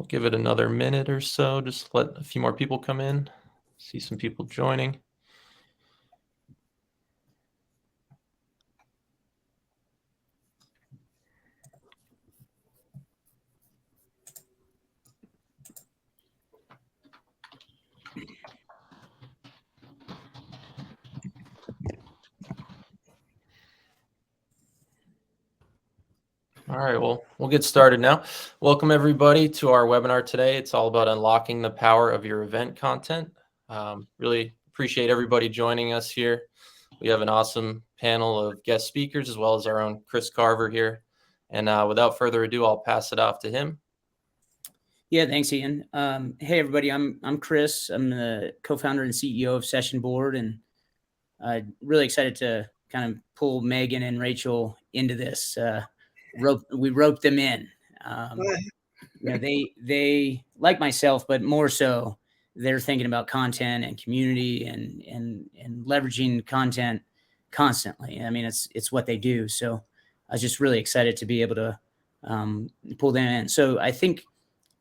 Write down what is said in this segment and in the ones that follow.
We'll give it another minute or so, just let a few more people come in. See some people joining. All right, well, we'll get started now. Welcome everybody to our webinar today. It's all about unlocking the power of your event content. Really appreciate everybody joining us here. We have an awesome panel of guest speakers as well as our own Chris Carver here. And without further ado, I'll pass it off to him. Yeah, thanks, Ian. Hey, everybody, I'm Chris. I'm the co-founder and CEO of Sessionboard, and really excited to kind of pull Megan and Rachel into this. We roped them in. They like myself, but more so, they're thinking about content and community and leveraging content constantly. I mean, it's what they do. So I was just really excited to be able to pull them in. So I think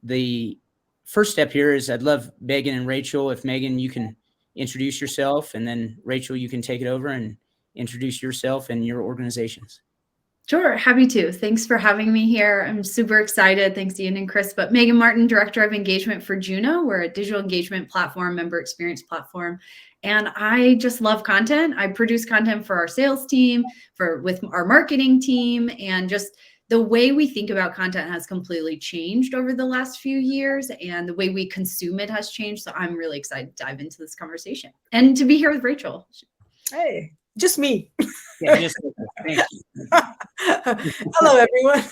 the first step here is I'd love Megan and Rachel. If Megan, you can introduce yourself, and then Rachel, you can take it over and introduce yourself and your organizations. Sure, happy to. Thanks for having me here. I'm super excited. Thanks, Ian and Chris. But Megan Martin, Director of Engagement for Juno. We're a digital engagement platform, member experience platform. And I just love content. I produce content for our sales team, with our marketing team, and just the way we think about content has completely changed over the last few years, and the way we consume it has changed. So I'm really excited to dive into this conversation and to be here with Rachel. Hey, just me. Yeah, just thank you. Hello, everyone.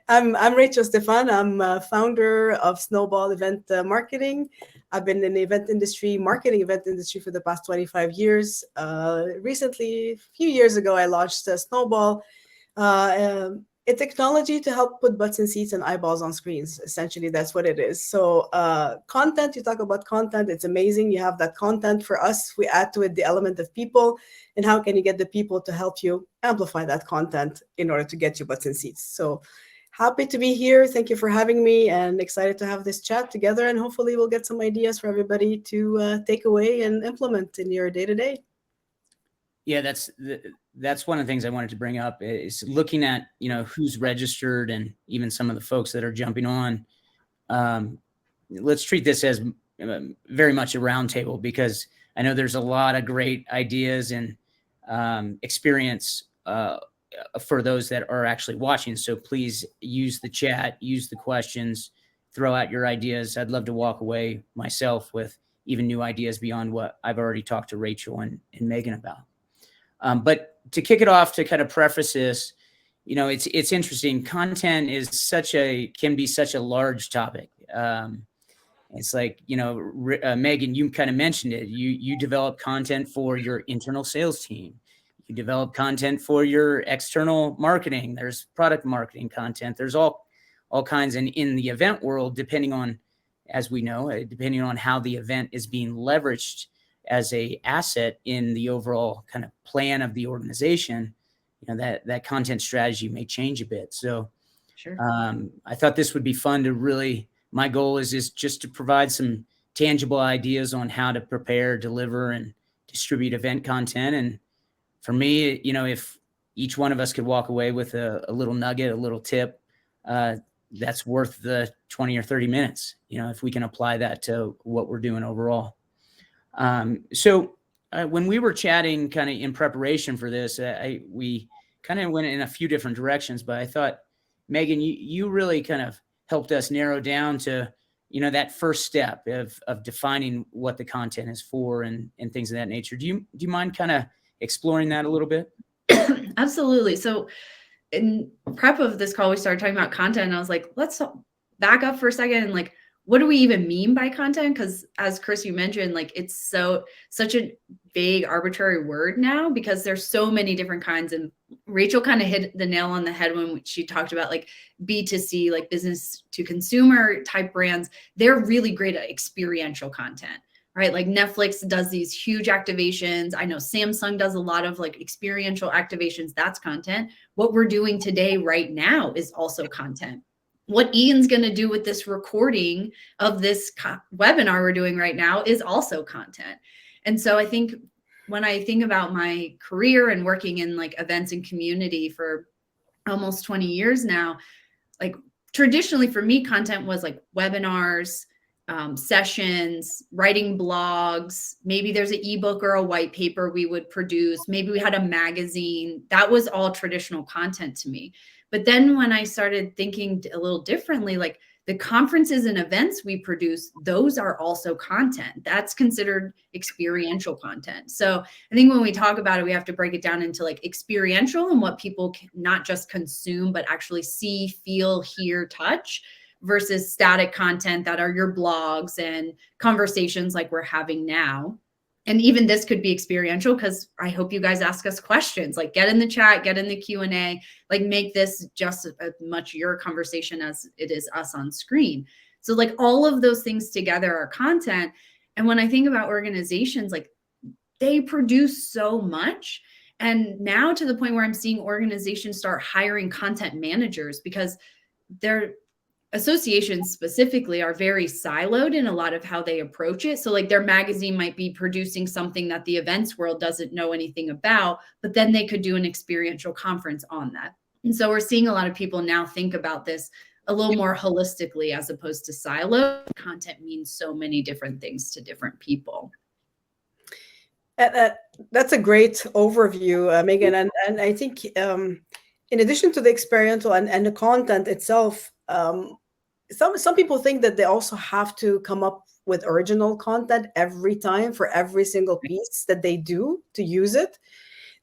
I'm Rachel Stephan. I'm founder of Snöball Event Marketing. I've been in the marketing event industry for the past 25 years. Recently, a few years ago, I launched Snöball, a technology to help put butts in seats and eyeballs on screens. Essentially, that's what it is. So content, you talk about content, it's amazing. You have that content. For us, we add to it the element of people, and how can you get the people to help you amplify that content in order to get you butts in seats. So happy to be here. Thank you for having me, and excited to have this chat together, and hopefully we'll get some ideas for everybody to take away and implement in your day-to-day. Yeah, that's one of the things I wanted to bring up is looking at, who's registered and even some of the folks that are jumping on. Let's treat this as very much a roundtable, because I know there's a lot of great ideas and experience for those that are actually watching. So please use the chat, use the questions, throw out your ideas. I'd love to walk away myself with even new ideas beyond what I've already talked to Rachel and Megan about. But to kick it off, to kind of preface this, it's interesting. Content can be such a large topic. It's like, Megan, you kind of mentioned it. You develop content for your internal sales team. You develop content for your external marketing. There's product marketing content. There's all kinds. And in the event world, depending on how the event is being leveraged as a asset in the overall kind of plan of the organization, that content strategy may change a bit. So sure. I thought this would be fun to really, my goal is just to provide some tangible ideas on how to prepare, deliver, and distribute event content. And for me, if each one of us could walk away with a little nugget, a little tip, that's worth the 20 or 30 minutes, if we can apply that to what we're doing overall. So when we were chatting kind of in preparation for this, we kind of went in a few different directions, but I thought, Megan, you really kind of helped us narrow down to, that first step of defining what the content is for and things of that nature. Do you mind kind of exploring that a little bit? Absolutely. So in prep of this call, we started talking about content, and I was like, let's back up for a second and what do we even mean by content? Because as Chris, you mentioned, it's such a vague, arbitrary word now, because there's so many different kinds. And Rachel kind of hit the nail on the head when she talked about B2C, business to consumer type brands. They're really great at experiential content, right? Like Netflix does these huge activations. I know Samsung does a lot of experiential activations. That's content. What we're doing today right now is also content. what Ian's going to do with this recording of this webinar we're doing right now is also content. And so I think when I think about my career and working in like events and community for almost 20 years now, like traditionally for me, content was like webinars, sessions, writing blogs. Maybe there's an ebook or a white paper we would produce. Maybe we had a magazine. That was all traditional content to me. But then when I started thinking a little differently, like the conferences and events we produce, those are also content. That's considered experiential content. So I think when we talk about it, we have to break it down into like experiential and what people can not just consume, but actually see, feel, hear, touch, versus static content that are your blogs and conversations like we're having now. And even this could be experiential, because I hope you guys ask us questions, like get in the chat, get in the Q&A, like make this just as much your conversation as it is us on screen. So like all of those things together are content. And when I think about organizations, like they produce so much. And now to the point where I'm seeing organizations start hiring content managers, because their associations specifically are very siloed in a lot of how they approach it. So like their magazine might be producing something that the events world doesn't know anything about, but then they could do an experiential conference on that. And so we're seeing a lot of people now think about this a little more holistically as opposed to siloed. Content means so many different things to different people. That's a great overview, Megan. And I think in addition to the experiential and the content itself, some people think that they also have to come up with original content every time for every single piece that they do to use it.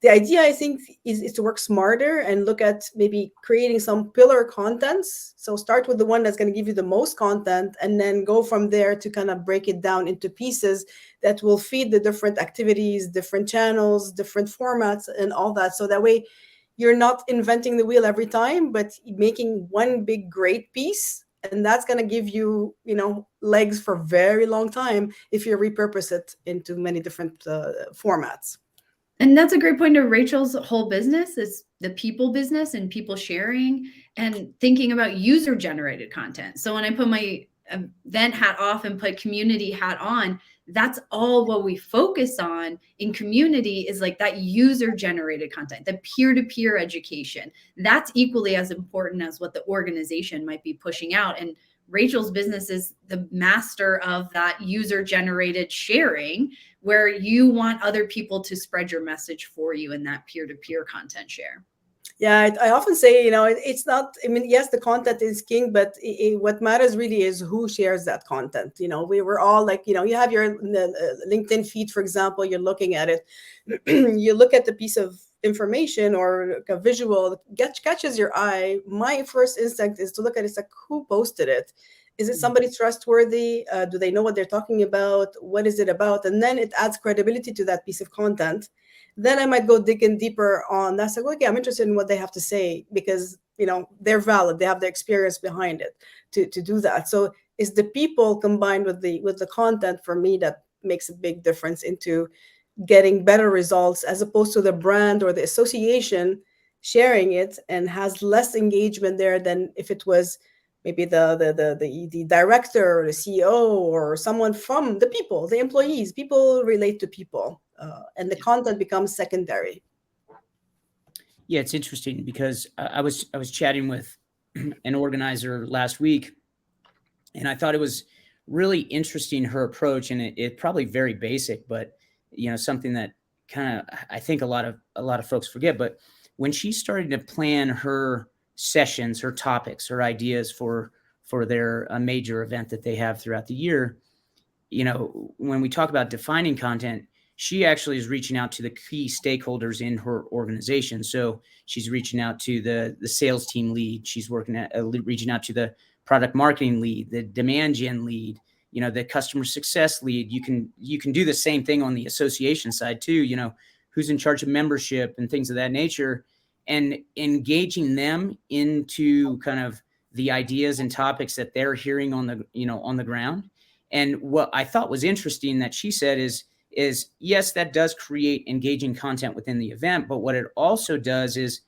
The idea, I think, is to work smarter and look at maybe creating some pillar contents. So start with the one that's going to give you the most content, and then go from there to kind of break it down into pieces that will feed the different activities, different channels, different formats, and all that. So that way you're not inventing the wheel every time, but making one big great piece. And that's going to give you, legs for a very long time if you repurpose it into many different formats. And that's a great point of Rachel's whole business is the people business and people sharing and thinking about user generated content. So when I put my event hat off and put community hat on, that's all what we focus on in community is like that user generated content, the peer-to-peer education. That's equally as important as what the organization might be pushing out. And Rachel's business is the master of that user generated sharing, where you want other people to spread your message for you in that peer-to-peer content share. Yeah, I often say, it's not, yes, the content is king, but what matters really is who shares that content. We were all like, you have your LinkedIn feed, for example, you're looking at it, you look at the piece of information or a visual catches your eye. My first instinct is to look at it, it's like, who posted it? Is it somebody trustworthy? Do they know what they're talking about? What is it about? And then it adds credibility to that piece of content. Then I might go dig in deeper on that. So, okay, I'm interested in what they have to say because, they're valid. They have the experience behind it to do that. So it's the people combined with the content for me that makes a big difference into getting better results, as opposed to the brand or the association sharing it and has less engagement there than if it was maybe the director or the CEO or someone from the people, the employees. People relate to people. And the content becomes secondary. Yeah, it's interesting because I was chatting with an organizer last week, and I thought it was really interesting, her approach, and it probably very basic, but something that kind of I think a lot of folks forget. But when she started to plan her sessions, her topics, her ideas for their major event that they have throughout the year, when we talk about defining content, she actually is reaching out to the key stakeholders in her organization. So she's reaching out to the sales team lead. She's reaching out to the product marketing lead, the demand gen lead, the customer success lead. You can do the same thing on the association side too, who's in charge of membership and things of that nature, and engaging them into kind of the ideas and topics that they're hearing on the ground. And what I thought was interesting that she said is yes, that does create engaging content within the event. But what it also does is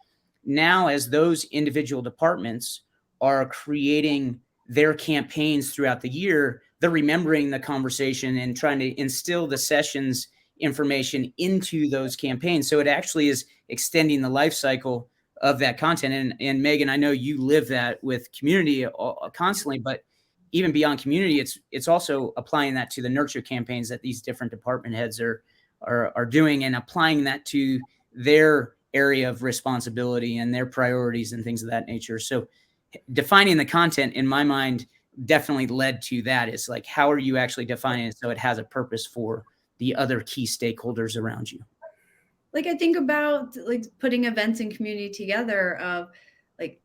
now, as those individual departments are creating their campaigns throughout the year, they're remembering the conversation and trying to instill the sessions information into those campaigns. So it actually is extending the life cycle of that content. And Megan, I know you live that with community constantly, but even beyond community, it's also applying that to the nurture campaigns that these different department heads are doing, and applying that to their area of responsibility and their priorities and things of that nature. So defining the content, in my mind, definitely led to that. It's like, how are you actually defining it so it has a purpose for the other key stakeholders around you? Like, I think about like putting events and community together, of like,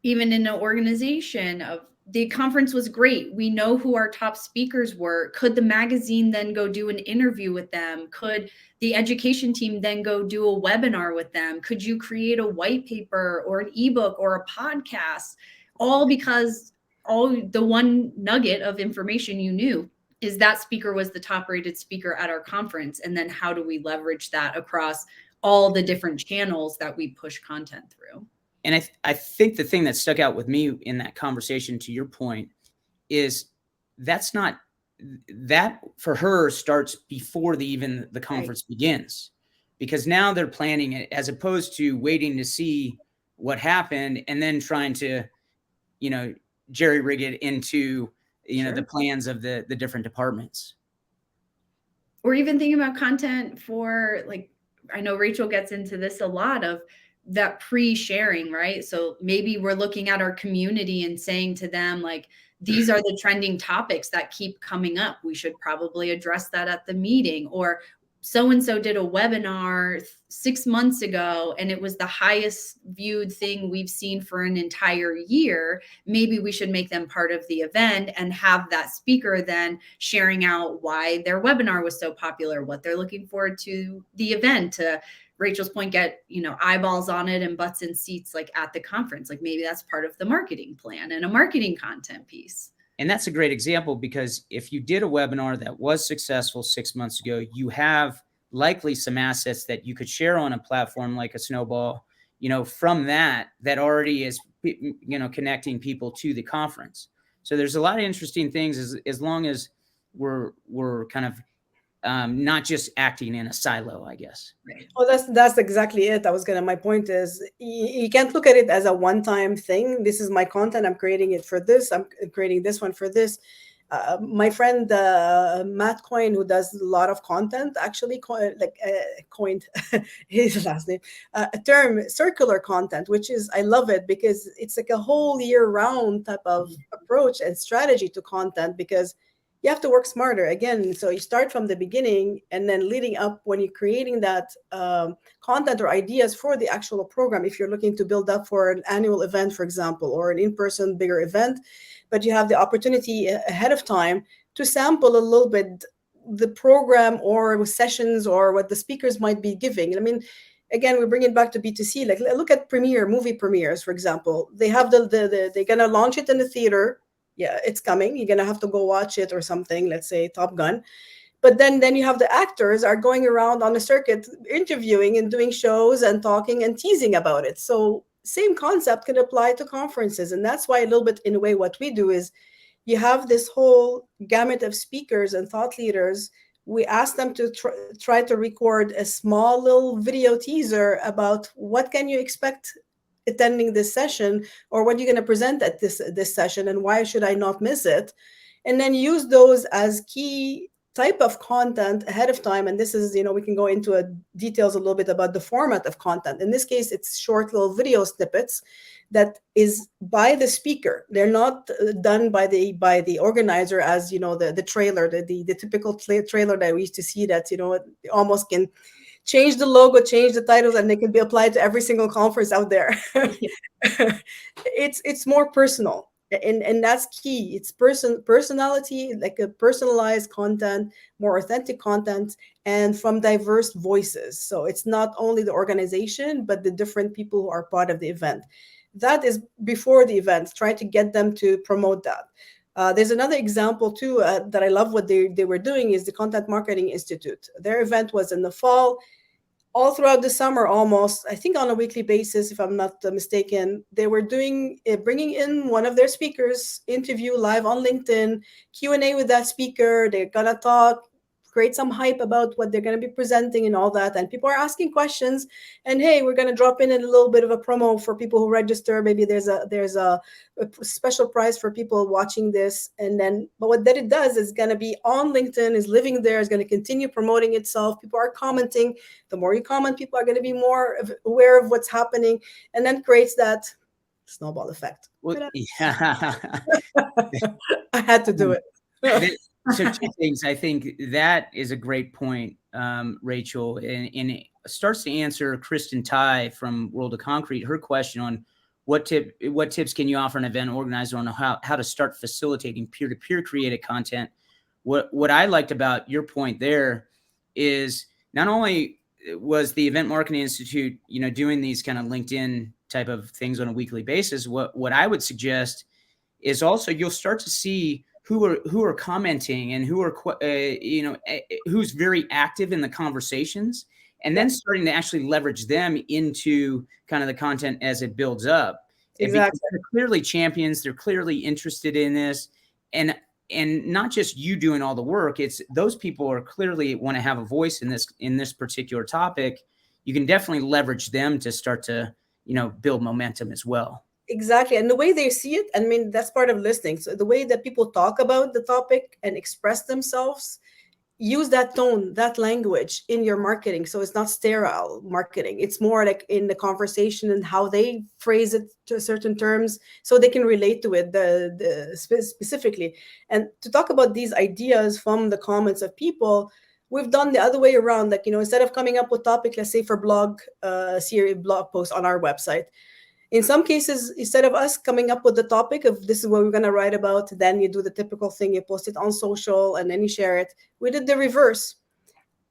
even in an organization, of the conference was great. We know who our top speakers were. Could the magazine then go do an interview with them? Could the education team then go do a webinar with them? Could you create a white paper or an ebook or a podcast? All because the one nugget of information you knew is that speaker was the top rated speaker at our conference. And then how do we leverage that across all the different channels that we push content through? And I think the thing that stuck out with me in that conversation, to your point, is that for her starts before even the conference begins, because now they're planning it, as opposed to waiting to see what happened and then trying to, jerry rig it into, the plans of the different departments. Or even thinking about content for, like, I know Rachel gets into this a lot, of that pre-sharing, right? So maybe we're looking at our community and saying to them, like, these are the trending topics that keep coming up. We should probably address that at the meeting. Or so-and-so did a webinar 6 months ago, and it was the highest viewed thing we've seen for an entire year. Maybe we should make them part of the event and have that speaker then sharing out why their webinar was so popular, what they're looking forward to the event, to Rachel's point, get, eyeballs on it and butts in seats, like at the conference. Like, maybe that's part of the marketing plan and a marketing content piece. And that's a great example, because if you did a webinar that was successful 6 months ago, you have likely some assets that you could share on a platform like a Snöball, from that already is, connecting people to the conference. So there's a lot of interesting things as long as we're kind of not just acting in a silo, I guess. Well, that's exactly it. My point is, you can't look at it as a one-time thing. This is my content. I'm creating it for this. I'm creating this one for this. My friend Matt Coyne, who does a lot of content, actually coined his last name, a term, circular content, which is, I love it, because it's like a whole year-round type of approach and strategy to content, because you have to work smarter again. So you start from the beginning, and then leading up when you're creating that content or ideas for the actual program. If you're looking to build up for an annual event, for example, or an in-person bigger event, but you have the opportunity ahead of time to sample a little bit the program or sessions or what the speakers might be giving. I mean, again, we bring it back to B2C. Like, look at movie premieres, for example. They have they're gonna launch it in the theater. Yeah, it's coming. You're gonna have to go watch it or something. Let's say Top Gun, but then you have the actors are going around on the circuit, interviewing and doing shows and talking and teasing about it. So same concept can apply to conferences, and that's why a little bit in a way what we do is you have this whole gamut of speakers and thought leaders. We ask them to try to record a small little video teaser about what can you expect attending this session, or what you're going to present at this session, and why should I not miss it, and then use those as key type of content ahead of time. And this is, we can go into details a little bit about the format of content. In this case, it's short little video snippets that is by the speaker. They're not done by the organizer as, the trailer, the typical trailer that we used to see that, almost can change the logo, change the titles, and they can be applied to every single conference out there. It's more personal, and that's key. It's personality, like a personalized content, more authentic content, and from diverse voices. So it's not only the organization, but the different people who are part of the event. That is before the event. Try to get them to promote that. There's another example too that I love what they were doing is the Content Marketing Institute. Their event was in the fall. all throughout the summer, almost, I think on a weekly basis, if I'm not mistaken, they were doing bringing in one of their speakers, interview live on LinkedIn, Q&A with that speaker. They're gonna talk, create some hype about what they're going to be presenting and all that. And people are asking questions. And hey, we're going to drop in a little bit of a promo for people who register. Maybe there's a special prize for people watching this. And then, but what that it does is going to be on LinkedIn, is living there, is going to continue promoting itself. People are commenting. The more you comment, people are going to be more aware of what's happening, and then creates that snowball effect. Well, yeah. I had to do it. So two things. I think that is a great point, Rachel, and it starts to answer Kristen Ty from World of Concrete, her question on what tips can you offer an event organizer on how to start facilitating peer-to-peer created content. What I liked about your point there is not only was the Event Marketing Institute, doing these kind of LinkedIn type of things on a weekly basis, what I would suggest is also you'll start to see who are commenting and who are who's very active in the conversations, and then starting to actually leverage them into kind of the content as it builds up. Exactly. They're clearly champions. They're clearly interested in this, and not just you doing all the work. It's those people are clearly want to have a voice in this particular topic. You can definitely leverage them to start to build momentum as well. Exactly. And the way they see it, I mean, that's part of listening. So the way that people talk about the topic and express themselves, use that tone, that language in your marketing. So it's not sterile marketing. It's more like in the conversation and how they phrase it to certain terms so they can relate to it specifically. And to talk about these ideas from the comments of people, we've done the other way around. Like, instead of coming up with topic, let's say for blog post on our website, in some cases, instead of us coming up with the topic of this is what we're going to write about, then you do the typical thing, you post it on social and then you share it. We did the reverse.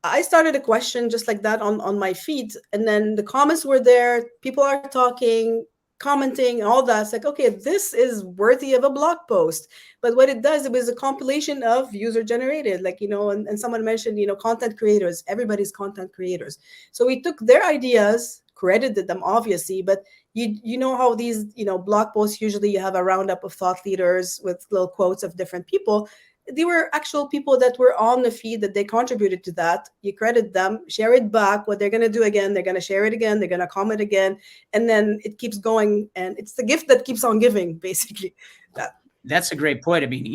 I started a question just like that on my feed, and then the comments were there. People are talking, commenting, all that. It's like, okay, this is worthy of a blog post. But what it does, it was a compilation of user generated, like, and someone mentioned, content creators. Everybody's content creators. So we took their ideas, credited them obviously, but you know how these blog posts, usually you have a roundup of thought leaders with little quotes of different people. They were actual people that were on the feed, that they contributed to that. You credit them, share it back. What they're going to do again, they're going to share it again, they're going to comment again, and then it keeps going, and it's the gift that keeps on giving, basically. That's a great point. I mean,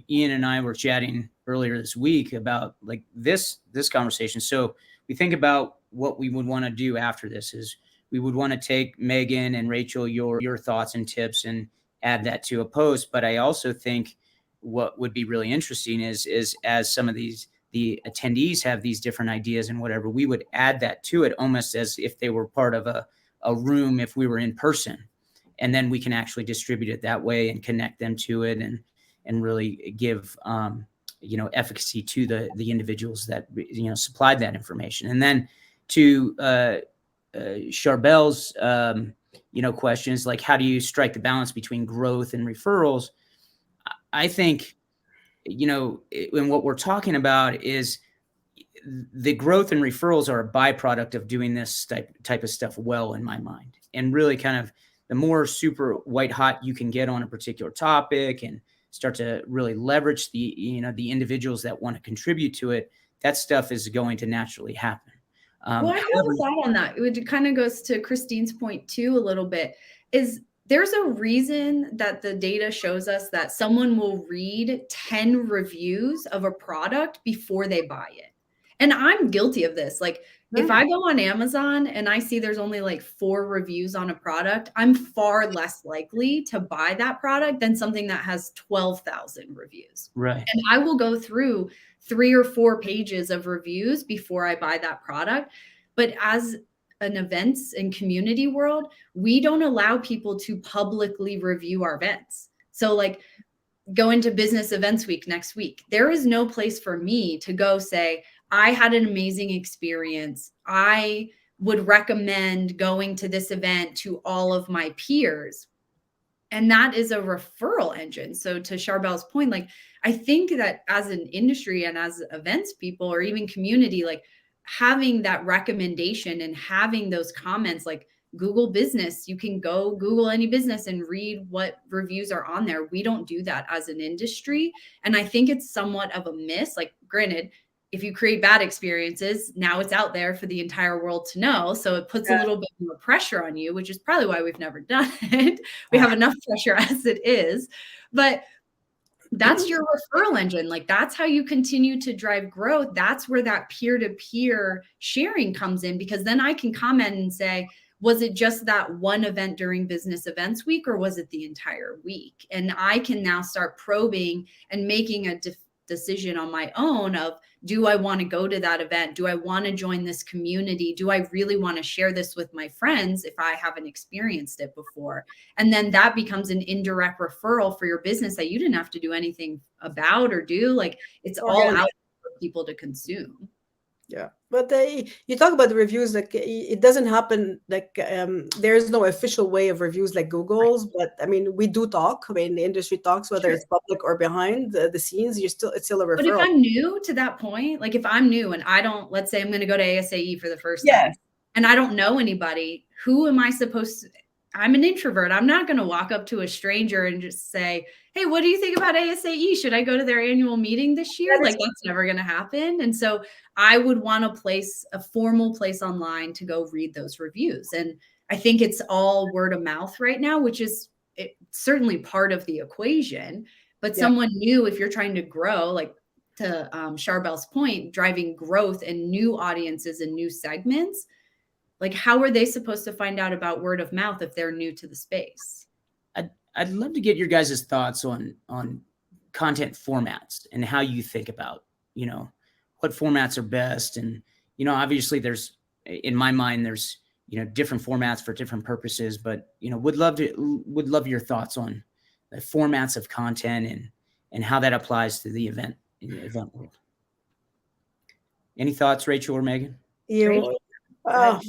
Ian and I were chatting earlier this week about like this conversation. So we think about what we would want to do after this is we would want to take Megan and Rachel, your thoughts and tips and add that to a post. But I also think what would be really interesting is as some of the attendees have these different ideas and whatever, we would add that to it almost as if they were part of a room if we were in person. And then we can actually distribute it that way and connect them to it and really give efficacy to the individuals that supplied that information. And then to Charbel's questions like how do you strike the balance between growth and referrals? I think and what we're talking about is the growth and referrals are a byproduct of doing this type of stuff well, in my mind. And really kind of the more super white hot you can get on a particular topic and start to really leverage the individuals that want to contribute to it, that stuff is going to naturally happen. Well, I have a thought on that. It kind of goes to Christine's point too a little bit, is there's a reason that the data shows us that someone will read 10 reviews of a product before they buy it. And I'm guilty of this. Like if I go on Amazon and I see there's only like 4 reviews on a product, I'm far less likely to buy that product than something that has 12,000 reviews. Right. And I will go through 3 or 4 pages of reviews before I buy that product. But as an events and community world, we don't allow people to publicly review our events. So like go into Business Events Week next week. There is no place for me to go say, I had an amazing experience. I would recommend going to this event to all of my peers. And that is a referral engine. So to Charbel's point, like, I think that as an industry and as events people or even community, like having that recommendation and having those comments, like Google Business, you can go Google any business and read what reviews are on there. We don't do that as an industry. And I think it's somewhat of a miss. Like, granted, if you create bad experiences, now it's out there for the entire world to know. So it puts a little bit more pressure on you, which is probably why we've never done it. We have enough pressure as it is. But that's your referral engine. Like, that's how you continue to drive growth. That's where that peer-to-peer sharing comes in, because then I can comment and say, was it just that one event during Business Events Week, or was it the entire week? And I can now start probing and making a decision on my own of, do I want to go to that event? Do I want to join this community? Do I really want to share this with my friends if I haven't experienced it before? And then that becomes an indirect referral for your business that you didn't have to do anything about or do. Like, it's all out for people to consume. Yeah, but you talk about the reviews, like it doesn't happen, like there's no official way of reviews like Google's, but I mean, we do talk. I mean, the industry talks, whether it's public or behind the scenes, it's still a referral. But if I'm new to that point, like if I'm new and I don't, let's say I'm going to go to ASAE for the first time and I don't know anybody, who am I supposed to? I'm an introvert. I'm not going to walk up to a stranger and just say, hey, what do you think about ASAE? Should I go to their annual meeting this year? Like, that's never going to happen. And so I would want to place a formal place online to go read those reviews. And I think it's all word of mouth right now, which is certainly part of the equation. But someone new, if you're trying to grow, like to Charbel's point, driving growth and new audiences and new segments, like, how are they supposed to find out about word of mouth if they're new to the space? I'd love to get your guys' thoughts on content formats and how you think about, what formats are best. And, obviously there's, in my mind, there's, different formats for different purposes, but, would love your thoughts on the formats of content and how that applies to the event world. Any thoughts, Rachel or Megan? Well,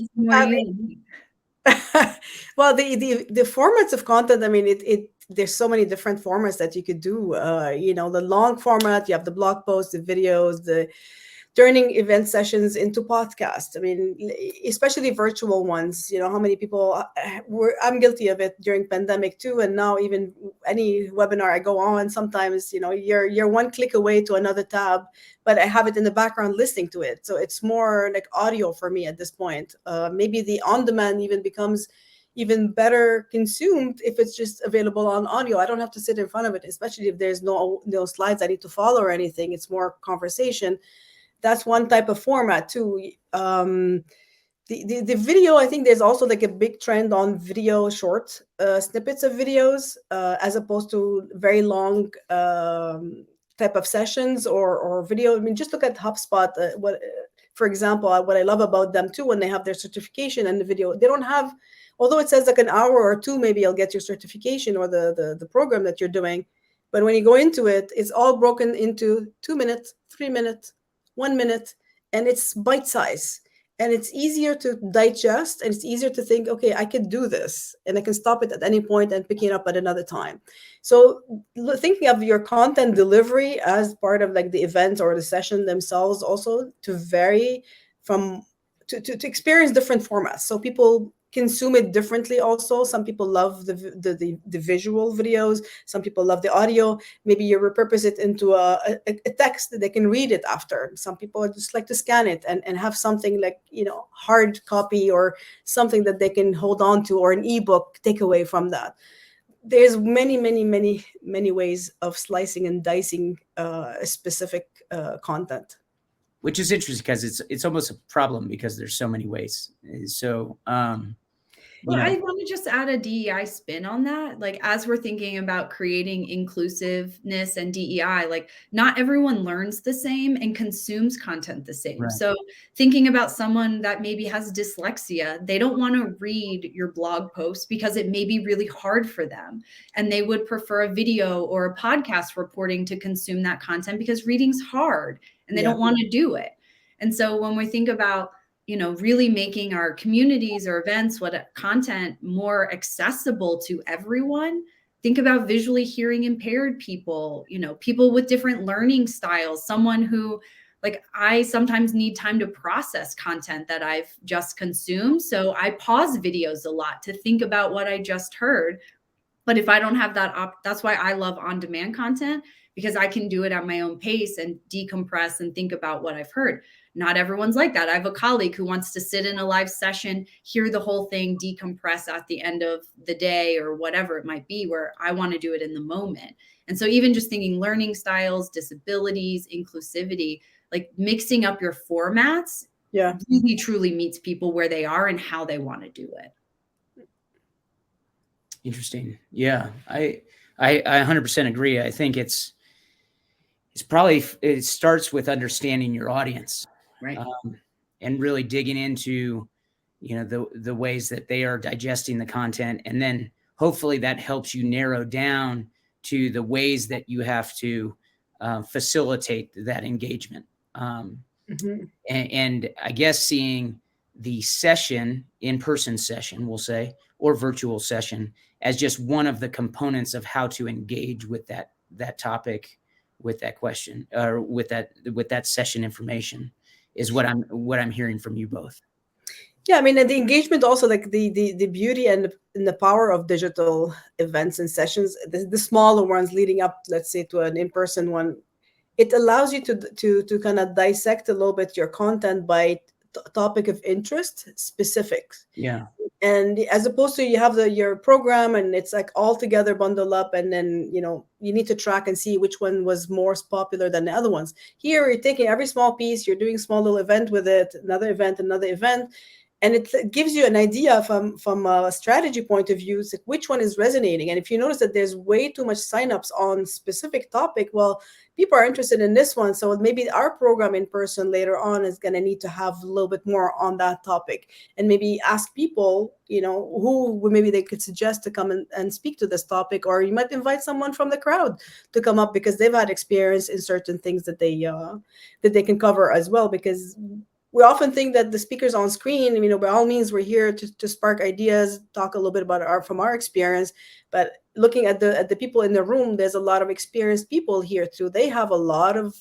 the formats of content, I mean, there's so many different formats that you could do. The long format, you have the blog posts, the videos, the turning event sessions into podcasts. I mean, especially virtual ones. How many people I'm guilty of it during pandemic too. And now even any webinar I go on, sometimes, you're one click away to another tab, but I have it in the background listening to it. So it's more like audio for me at this point. Maybe the on-demand even becomes even better consumed if it's just available on audio. I don't have to sit in front of it, especially if there's no slides I need to follow or anything. It's more conversation. That's one type of format too. The video, I think there's also like a big trend on video short snippets of videos as opposed to very long type of sessions or video. I mean, just look at HubSpot. For example, what I love about them too, when they have their certification and the video, they don't have, although it says like an hour or two, maybe you'll get your certification or the program that you're doing. But when you go into it, it's all broken into 2 minutes, 3 minutes, 1 minute, and it's bite size, and it's easier to digest, and it's easier to think, okay, I can do this, and I can stop it at any point and pick it up at another time. So thinking of your content delivery as part of like the event or the session themselves, also to vary from to experience different formats. So people consume it differently also. Some people love the visual videos. Some people love the audio. Maybe you repurpose it into a text that they can read it after. Some people just like to scan it and have something like, hard copy or something that they can hold on to, or an ebook takeaway from that. There's many ways of slicing and dicing a specific content. Which is interesting because it's almost a problem because there's so many ways. So, well, I want to just add a DEI spin on that. Like, as we're thinking about creating inclusiveness and DEI, like not everyone learns the same and consumes content the same. Right. So thinking about someone that maybe has dyslexia, they don't want to read your blog post because it may be really hard for them. And they would prefer a video or a podcast reporting to consume that content because reading's hard and they don't want to do it. And so when we think about, really making our communities or events, content more accessible to everyone, think about visually hearing impaired people, people with different learning styles, someone who like I sometimes need time to process content that I've just consumed. So I pause videos a lot to think about what I just heard. But if I don't have that, that's why I love on-demand content, because I can do it at my own pace and decompress and think about what I've heard. Not everyone's like that. I have a colleague who wants to sit in a live session, hear the whole thing, decompress at the end of the day or whatever it might be, where I want to do it in the moment. And so even just thinking learning styles, disabilities, inclusivity, like mixing up your formats really truly meets people where they are and how they want to do it. Interesting. Yeah, I 100% agree. I think it starts with understanding your audience, right? And really digging into, the ways that they are digesting the content, and then hopefully that helps you narrow down to the ways that you have to facilitate that engagement. And I guess seeing the session, in-person session, we'll say, or virtual session, as just one of the components of how to engage with that topic, with that question, or with that session information, is what I'm hearing from you both. Yeah, I mean, and the engagement also, like the beauty and the power of digital events and sessions, the smaller ones leading up, let's say, to an in-person one, it allows you to kind of dissect a little bit your content by topic of interest specifics. Yeah. And as opposed to you have your program and it's like all together bundled up, and then you need to track and see which one was more popular than the other ones. Here you're taking every small piece, you're doing a small little event with it, another event, and it gives you an idea from a strategy point of view, like which one is resonating. And if you notice that there's way too much signups on specific topic, well, people are interested in this one, so maybe our program in person later on is going to need to have a little bit more on that topic, and maybe ask people, who maybe they could suggest to come and speak to this topic, or you might invite someone from the crowd to come up because they've had experience in certain things that they can cover as well. Because we often think that the speakers on screen, by all means, we're here to spark ideas, talk a little bit about from our experience. But looking at the people in the room, there's a lot of experienced people here too. They have a lot of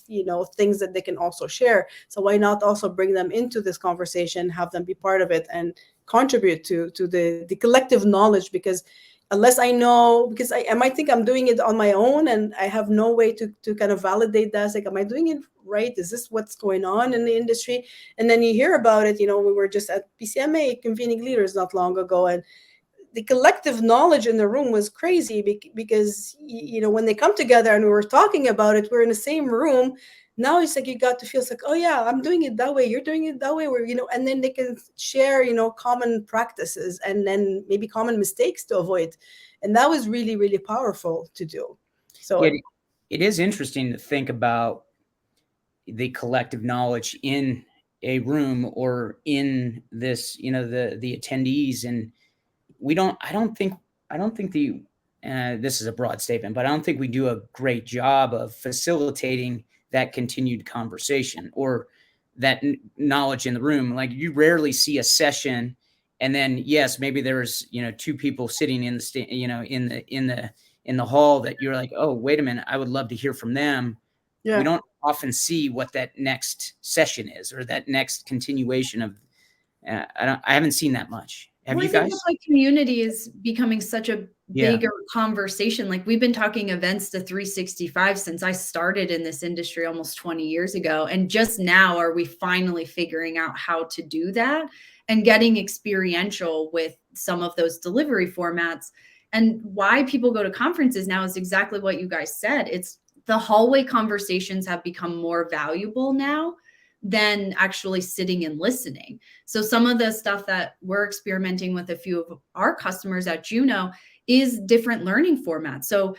things that they can also share. So why not also bring them into this conversation, have them be part of it, and contribute to the collective knowledge? Because unless I know, because I might think I'm doing it on my own and I have no way to kind of validate that. It's like, am I doing it right? Is this what's going on in the industry? And then you hear about it. We were just at PCMA convening leaders not long ago, and the collective knowledge in the room was crazy because, when they come together and we were talking about it, we're in the same room. Now it's like you got to feel like, oh yeah, I'm doing it that way, you're doing it that way, and then they can share, common practices and then maybe common mistakes to avoid. And that was really, really powerful to do. So it is interesting to think about the collective knowledge in a room or in this, the attendees. And I don't think this is a broad statement, but I don't think we do a great job of facilitating that continued conversation or that knowledge in the room. Like, you rarely see a session and then, yes, maybe there's, two people sitting in the in the hall that you're like, oh, wait a minute, I would love to hear from them. Yeah. We don't often see what that next session is or that next continuation of, I haven't seen that much. Have you guys? Like, community is becoming such a bigger conversation. Like, we've been talking events to 365 since I started in this industry almost 20 years ago. And just now are we finally figuring out how to do that and getting experiential with some of those delivery formats. And why people go to conferences now is exactly what you guys said. It's the hallway conversations have become more valuable now than actually sitting and listening. So some of the stuff that we're experimenting with a few of our customers at Juno is different learning formats. So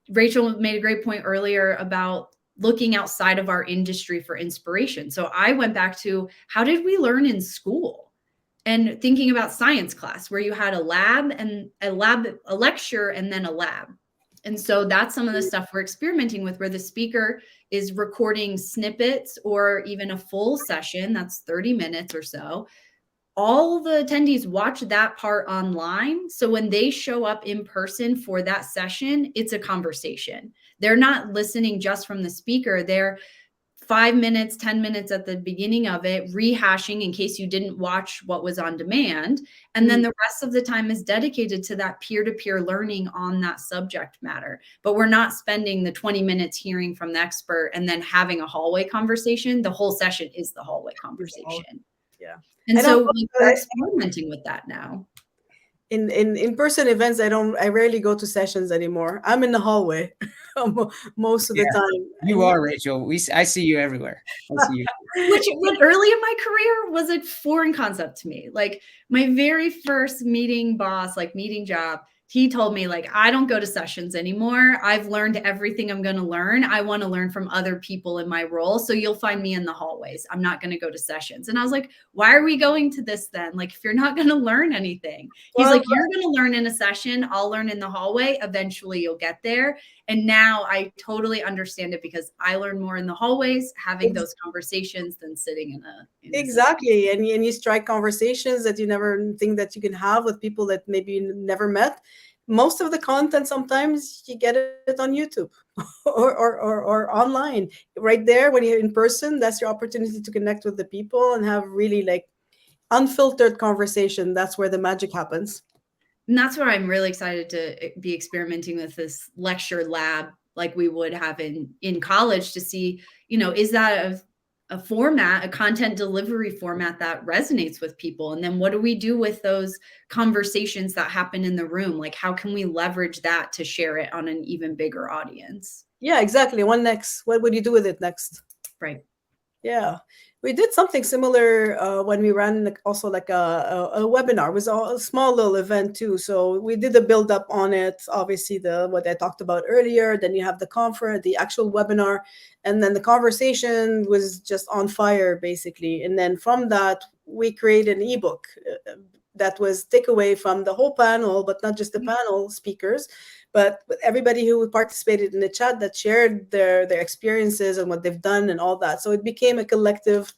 Rachel made a great point earlier about looking outside of our industry for inspiration. So I went back to, how did we learn in school? And thinking about science class, where you had a lecture, and then a lab. And so that's some of the stuff we're experimenting with, where the speaker is recording snippets or even a full session that's 30 minutes or so. All the attendees watch that part online. So when they show up in person for that session, it's a conversation. They're not listening just from the speaker. They're 5 minutes, 10 minutes at the beginning of it, rehashing in case you didn't watch what was on demand. And then the rest of the time is dedicated to that peer-to-peer learning on that subject matter. But we're not spending the 20 minutes hearing from the expert and then having a hallway conversation. The whole session is the hallway conversation. Yeah. And I so don't- we're experimenting with that now. In-person events, I rarely go to sessions anymore. I'm in the hallway most of the time. You are, Rachel. I see you everywhere. I see you. Which early in my career was a foreign concept to me. Like my very first meeting job, he told me like, I don't go to sessions anymore. I've learned everything I'm going to learn. I want to learn from other people in my role. So you'll find me in the hallways. I'm not going to go to sessions. And I was like, why are we going to this then? Like, if you're not going to learn anything, he's like, you're going to learn in a session. I'll learn in the hallway. Eventually you'll get there. And now I totally understand it because I learn more in the hallways, having those conversations than sitting in a exactly. And you strike conversations that you never think that you can have with people that maybe you never met. Most of the content, sometimes you get it on YouTube or online right there. When you're in person, that's your opportunity to connect with the people and have really like unfiltered conversation. That's where the magic happens. And that's where I'm really excited to be experimenting with this lecture lab like we would have in college to see, is that a format, a content delivery format that resonates with people? And then what do we do with those conversations that happen in the room? Like, how can we leverage that to share it on an even bigger audience? Yeah, exactly. What would you do with it next? Right. Yeah, we did something similar when we ran also like a webinar. It was a small little event too. So we did a build up on it. Obviously, what I talked about earlier. Then you have the conference, the actual webinar, and then the conversation was just on fire basically. And then from that, we created an ebook that was takeaway from the whole panel, but not just the panel speakers, but everybody who participated in the chat that shared their experiences and what they've done and all that. So it became a collective,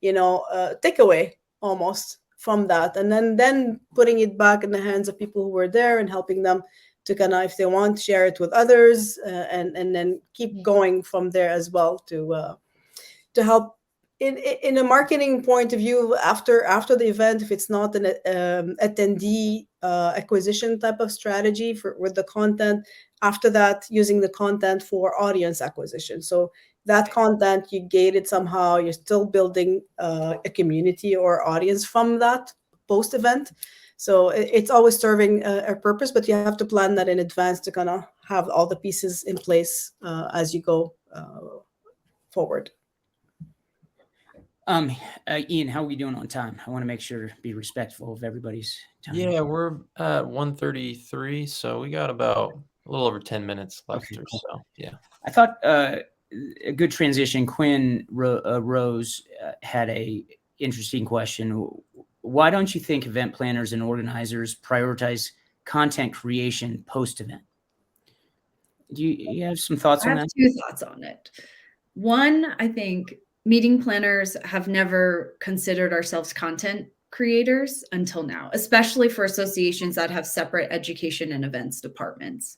takeaway almost from that. And then putting it back in the hands of people who were there and helping them to kind of, if they want, share it with others and then keep going from there as well to help in a marketing point of view after the event, if it's not an attendee acquisition type of strategy with the content, after that using the content for audience acquisition. So that content, you gate it somehow, you're still building a community or audience from that post event. So it's always serving a purpose, but you have to plan that in advance to kind of have all the pieces in place as you go forward. Ian, how are we doing on time? I want to make sure to be respectful of everybody's time. Yeah, we're at 1:33, so we got about a little over 10 minutes left Okay, or cool. so. Yeah. I thought a good transition. Quinn Rose had a interesting question. Why don't you think event planners and organizers prioritize content creation post-event? Do you have some thoughts on that? I have two thoughts on it. One, I think meeting planners have never considered ourselves content creators until now, especially for associations that have separate education and events departments.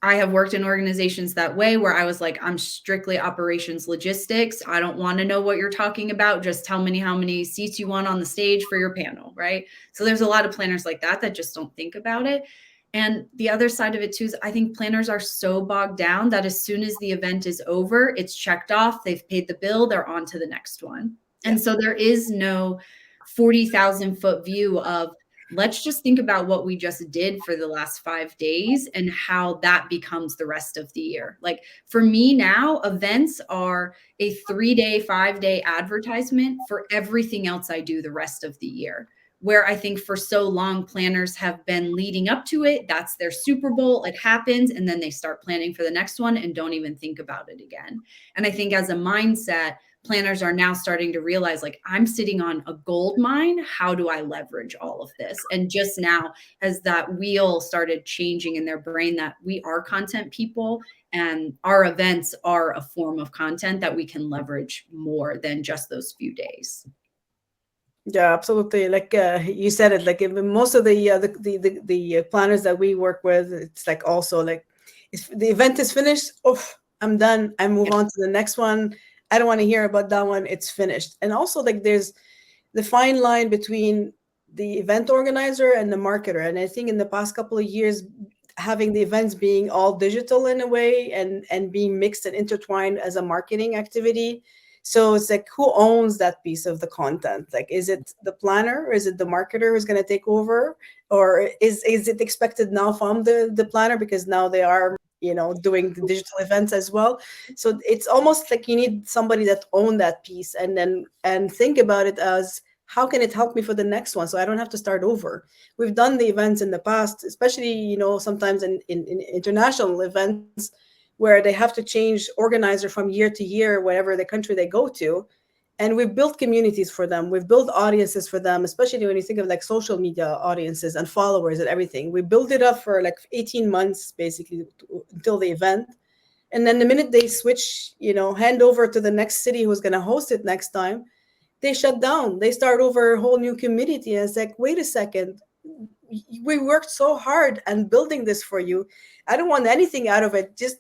I have worked in organizations that way where I was like, I'm strictly operations logistics. I don't want to know what you're talking about. Just tell me how many seats you want on the stage for your panel, right? So there's a lot of planners like that just don't think about it. And the other side of it too is I think planners are so bogged down that as soon as the event is over, it's checked off, they've paid the bill, they're on to the next one. Yeah. And so there is no 40,000 foot view of let's just think about what we just did for the last 5 days and how that becomes the rest of the year. Like for me now, events are a 3-day, 5-day advertisement for everything else I do the rest of the year. Where I think for so long planners have been leading up to it. That's their Super Bowl. It happens. And then they start planning for the next one and don't even think about it again. And I think as a mindset, planners are now starting to realize like, I'm sitting on a gold mine. How do I leverage all of this? And just now has that wheel started changing in their brain that we are content people and our events are a form of content that we can leverage more than just those few days. Yeah, absolutely. Like you said it, like most of the planners that we work with, it's like also like if the event is finished, I'm done. I move on to the next one. I don't want to hear about that one. It's finished. And also, like, there's the fine line between the event organizer and the marketer. And I think in the past couple of years, having the events being all digital in a way and being mixed and intertwined as a marketing activity. So it's like, who owns that piece of the content? Like, is it the planner, or is it the marketer who's going to take over? Or is it expected now from the planner, because now they are, doing the digital events as well? So it's almost like you need somebody that own that piece, and think about it as, how can it help me for the next one, so I don't have to start over? We've done the events in the past, especially, sometimes in international events, where they have to change organizer from year to year, whatever the country they go to. And we've built communities for them. We've built audiences for them, especially when you think of like social media audiences and followers and everything. We build it up for like 18 months, basically, until the event. And then the minute they switch, hand over to the next city who's going to host it next time, they shut down. They start over a whole new community. And it's like, wait a second, we worked so hard on building this for you. I don't want anything out of it. Just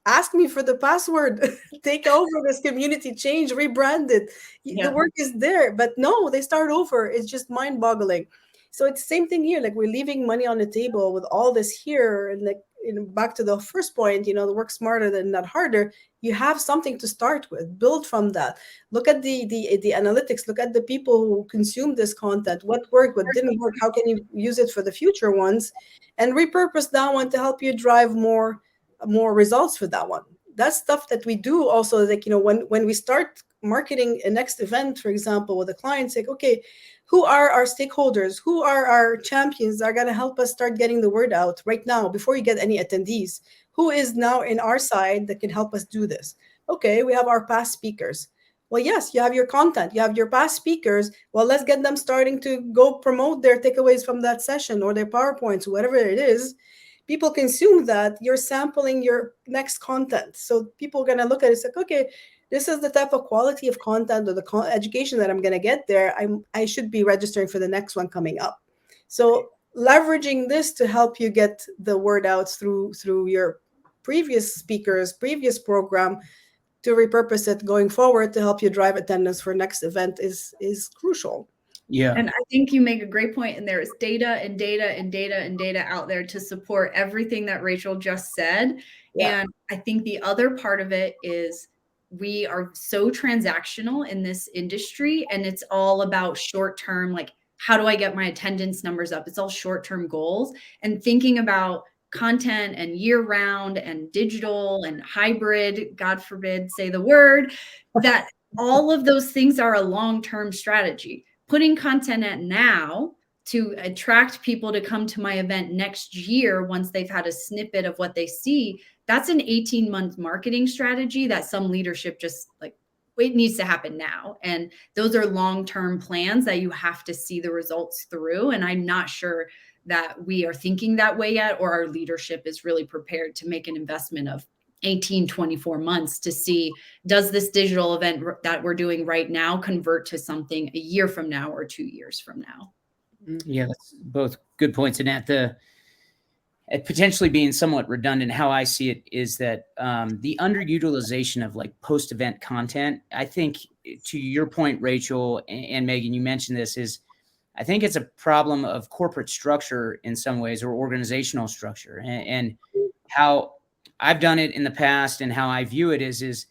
ask me for the password. Take over this community, change, rebrand it. The work is there. But no, they start over. It's just mind-boggling. So it's the same thing here. Like, we're leaving money on the table with all this here. And like, back to the first point, the work smarter than not harder. You have something to start with. Build from that. Look at the analytics. Look at the people who consume this content. What worked, what didn't work. How can you use it for the future ones? And repurpose that one to help you drive more results for that one. That's stuff that we do also. Like, when we start marketing a next event, for example, with a client, say, okay, who are our stakeholders? Who are our champions that are going to help us start getting the word out right now before you get any attendees? Who is now in our side that can help us do this? Okay, we have our past speakers. Well, yes, you have your content, you have your past speakers. Well, let's get them starting to go promote their takeaways from that session or their PowerPoints, whatever it is. People consume that. You're sampling your next content. So people are going to look at it and say, okay, this is the type of quality of content or the education that I'm going to get there. I should be registering for the next one coming up. So leveraging this to help you get the word out through your previous speakers, previous program, to repurpose it going forward to help you drive attendance for next event is crucial. Yeah. And I think you make a great point. And there is data and data and data and data out there to support everything that Rachel just said. Yeah. And I think the other part of it is we are so transactional in this industry, and it's all about short-term, like, how do I get my attendance numbers up? It's all short-term goals, and thinking about content and year-round and digital and hybrid, God forbid, say the word, that all of those things are a long-term strategy. Putting content at now to attract people to come to my event next year once they've had a snippet of what they see, that's an 18-month marketing strategy that some leadership just like, it needs to happen now. And those are long-term plans that you have to see the results through. And I'm not sure that we are thinking that way yet, or our leadership is really prepared to make an investment of 18, 24 months to see, does this digital event that we're doing right now convert to something a year from now or 2 years from now? Yeah, that's both good points. And at potentially being somewhat redundant, how I see it is that the underutilization of like post-event content, I think, to your point, Rachel and Megan, you mentioned this, is I think it's a problem of corporate structure in some ways, or organizational structure, and how I've done it in the past and how I view it is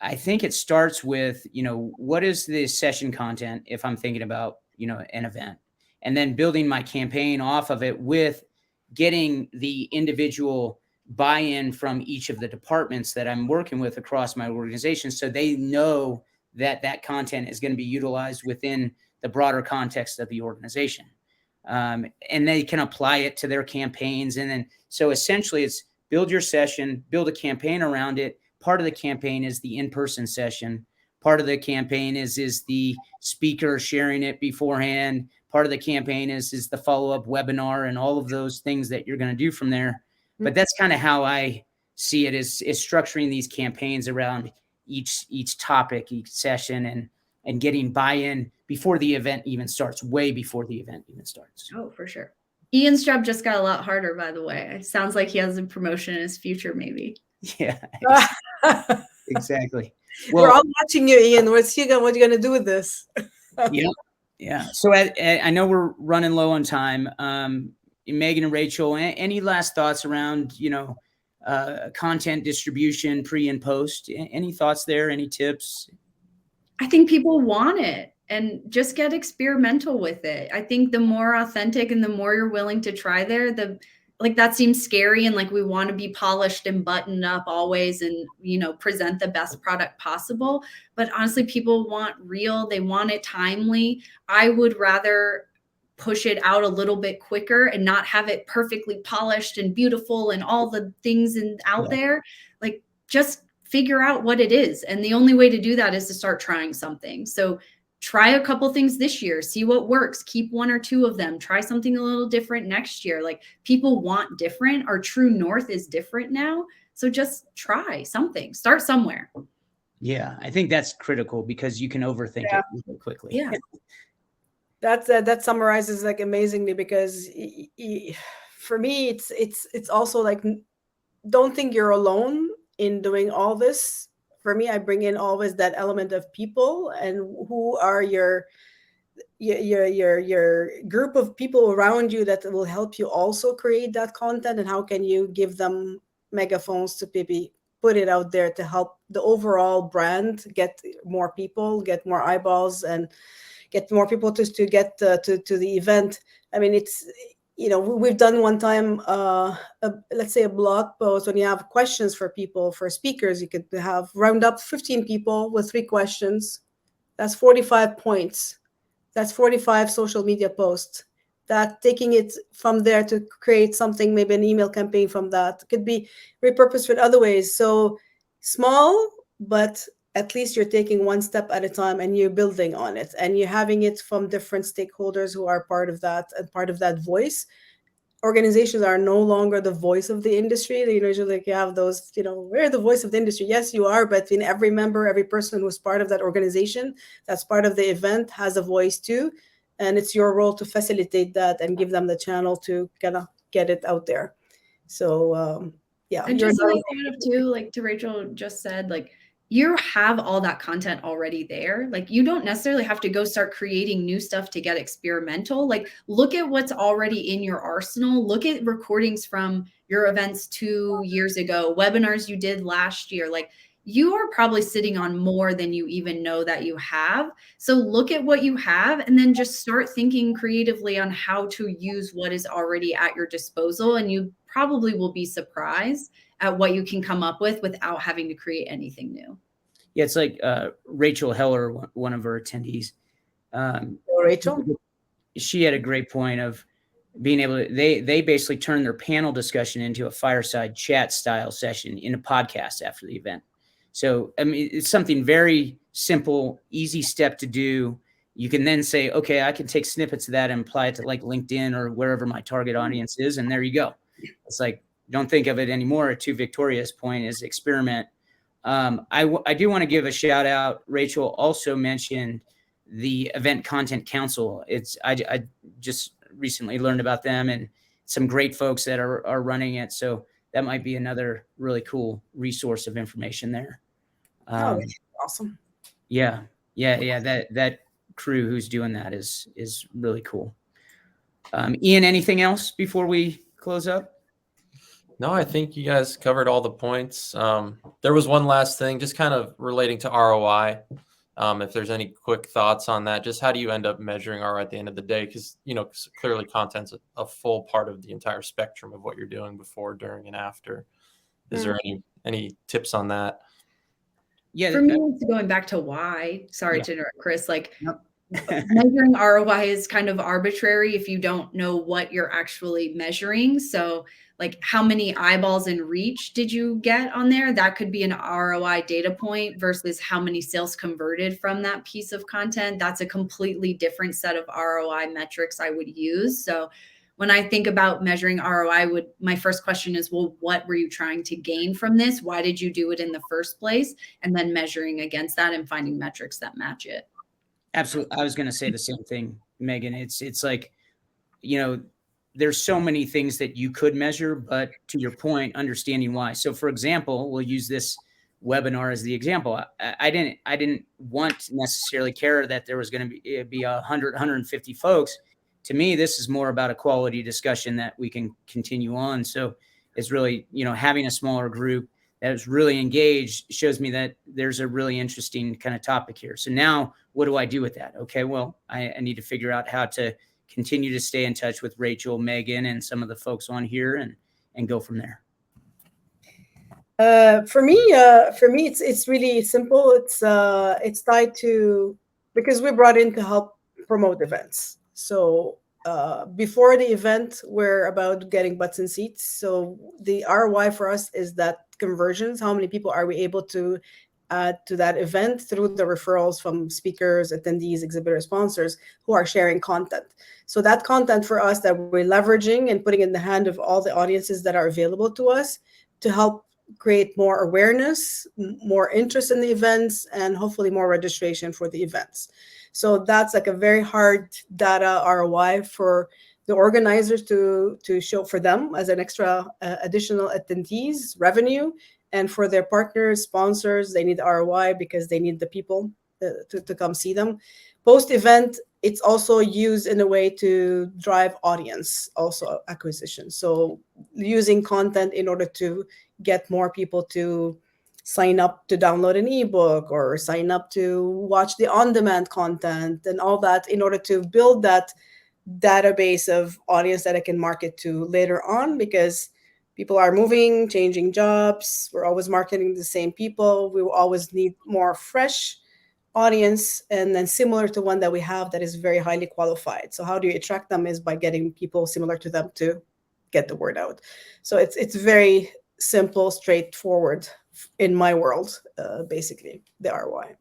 I think it starts with, what is the session content if I'm thinking about, an event, and then building my campaign off of it with getting the individual buy-in from each of the departments that I'm working with across my organization, so they know that that content is going to be utilized within the broader context of the organization. And they can apply it to their campaigns. And then, so essentially it's build your session, build a campaign around it. Part of the campaign is the in-person session. Part of the campaign is the speaker sharing it beforehand. Part of the campaign is the follow-up webinar and all of those things that you're going to do from there. But that's kind of how I see it, is structuring these campaigns around each topic, each session, and getting buy-in before the event even starts, way before the event even starts. Oh, for sure. Ian's job just got a lot harder, by the way. It sounds like he has a promotion in his future, maybe. Yeah, exactly. We're all watching you, Ian. What are you going to do with this? Yeah. So I know we're running low on time. Megan and Rachel, any last thoughts around, content distribution pre and post? Any thoughts there? Any tips? I think people want it, and just get experimental with it. I think the more authentic and the more you're willing to try there, that seems scary, and like we want to be polished and buttoned up always and, present the best product possible. But honestly, people want real, they want it timely. I would rather push it out a little bit quicker and not have it perfectly polished and beautiful and all the things out there. Like, just figure out what it is. And the only way to do that is to start trying something. So try a couple things this year, see what works, keep one or two of them, try something a little different next year. Like, people want different. Our true north is different now. So just try something, start somewhere. Yeah, I think that's critical because you can overthink it really quickly. Yeah. That summarizes like amazingly, because for me, it's also like, don't think you're alone in doing all this. For me, I bring in always that element of people, and who are your group of people around you that will help you also create that content, and how can you give them megaphones to maybe put it out there to help the overall brand get more people, get more eyeballs, and get more people to get to the event. I mean, it's, we've done one time, let's say a blog post, when you have questions for people, for speakers, you could have round up 15 people with 3 questions. That's 45 points. That's 45 social media posts. That taking it from there to create something, maybe an email campaign from that, could be repurposed in other ways. So small, but at least you're taking one step at a time, and you're building on it, and you're having it from different stakeholders who are part of that, and part of that voice. Organizations are no longer the voice of the industry. Usually, like, you have those, we're the voice of the industry. Yes, you are, but in every member, every person who's part of that organization, that's part of the event, has a voice too. And it's your role to facilitate that and give them the channel to kind of get it out there. So, yeah. And just like too, like to Rachel just said, like, you have all that content already there. Like, you don't necessarily have to go start creating new stuff to get experimental. Like, look at what's already in your arsenal. Look at recordings from your events 2 years ago, webinars you did last year. Like, you are probably sitting on more than you even know that you have. So look at what you have, and then just start thinking creatively on how to use what is already at your disposal. And you probably will be surprised at what you can come up with without having to create anything new. Yeah, it's like Rachel Heller, one of our attendees. Rachel? She had a great point of being able to, they basically turned their panel discussion into a fireside chat style session in a podcast after the event. So, I mean, it's something very simple, easy step to do. You can then say, okay, I can take snippets of that and apply it to like LinkedIn or wherever my target audience is. And there you go. It's like, don't think of it anymore. To Victoria's point is experiment. I do want to give a shout out. Rachel also mentioned the Event Content Council. I just recently learned about them, and some great folks that are running it. So that might be another really cool resource of information there. Awesome. Yeah. That crew who's doing that is really cool. Ian, anything else before we close up? No, I think you guys covered all the points. There was one last thing, just kind of relating to ROI. If there's any quick thoughts on that, just how do you end up measuring ROI at the end of the day? Because, clearly content's a full part of the entire spectrum of what you're doing before, during, and after. Is there any tips on that? Yeah. For me, it's going back to why. Sorry to interrupt, Chris. Like, Nope. measuring ROI is kind of arbitrary if you don't know what you're actually measuring. So, like, how many eyeballs and reach did you get on there? That could be an ROI data point versus how many sales converted from that piece of content. That's a completely different set of ROI metrics I would use. So when I think about measuring ROI, my first question is, well, what were you trying to gain from this? Why did you do it in the first place? And then measuring against that and finding metrics that match it. Absolutely. I was going to say the same thing, Megan. It's like, there's so many things that you could measure, but to your point, understanding why. So for example, we'll use this webinar as the example. I didn't want necessarily care that there was going to be 100, 150 folks. To me, this is more about a quality discussion that we can continue on. So it's really, having a smaller group that is really engaged shows me that there's a really interesting kind of topic here. So now what do I do with that? Okay, well, I need to figure out how to continue to stay in touch with Rachel, Megan, and some of the folks on here and go from there. For me, it's really simple. It's tied to, because we're brought in to help promote events. So before the event, we're about getting butts and seats. So the ROI for us is that conversions. How many people are we able to add to that event through the referrals from speakers, attendees, exhibitors, sponsors who are sharing content. So that content for us that we're leveraging and putting in the hand of all the audiences that are available to us to help create more awareness, more interest in the events, and hopefully more registration for the events. So that's like a very hard data ROI for the organizers to show for them as an extra additional attendees revenue, and for their partners, sponsors, they need ROI because they need the people to come see them. Post-event, it's also used in a way to drive audience, also acquisition. So using content in order to get more people to sign up to download an ebook or sign up to watch the on-demand content and all that in order to build that database of audience that I can market to later on, because people are moving, changing jobs. We're always marketing the same people. We will always need more fresh audience, and then similar to one that we have that is very highly qualified. So how do you attract them is by getting people similar to them to get the word out. So it's very simple, straightforward in my world, basically, the ROI.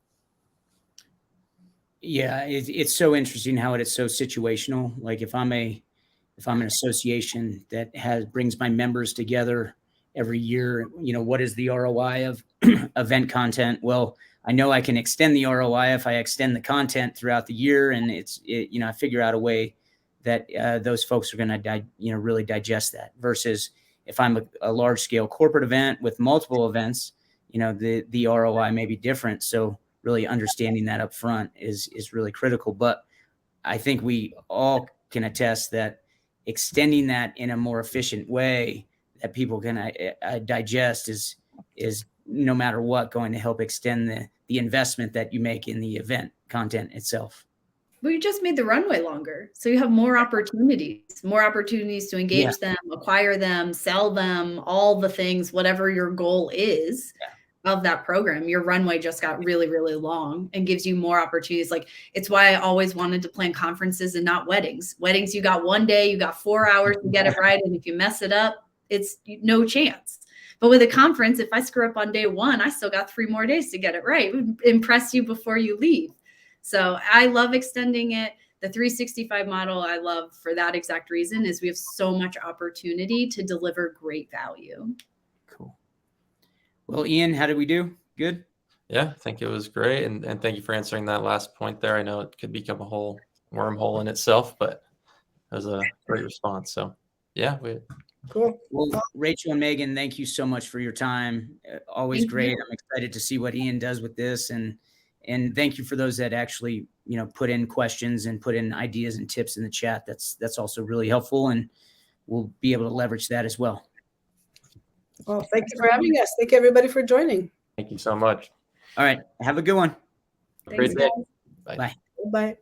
Yeah, it's so interesting how it is so situational. Like if I'm an association that brings my members together every year, what is the ROI of event content? Well, I know I can extend the ROI if I extend the content throughout the year, and I figure out a way that those folks are going to really digest that. Versus if I'm a large scale corporate event with multiple events, the ROI may be different. So really understanding that up front is really critical. But I think we all can attest that extending that in a more efficient way that people can digest is no matter what going to help extend the investment that you make in the event content itself. We just made the runway longer. So you have more opportunities to engage them, acquire them, sell them, all the things, whatever your goal is of that program. Your runway just got really, really long and gives you more opportunities. Like, it's why I always wanted to plan conferences and not weddings. Weddings, you got one day, you got 4 hours to get it right. And if you mess it up, it's no chance. But with a conference, if I screw up on day one, I still got 3 more days to get it right. It would impress you before you leave. So I love extending it. The 365 model I love for that exact reason is we have so much opportunity to deliver great value. Cool. Well, Ian, how did we do? Good? Yeah, I think it was great. And thank you for answering that last point there. I know it could become a whole wormhole in itself, but it was a great response. So yeah, Cool. Well, Rachel and Megan, thank you so much for your time. Always Thank great. you. I'm excited to see what Ian does with this. And thank you for those that actually, put in questions and put in ideas and tips in the chat. That's also really helpful, and we'll be able to leverage that as well. Well, thank you for having us. Thank you, everybody, for joining. thank you so much. All right. Have a good one. Have a great Thanks, day. guys. Bye. Bye. Bye.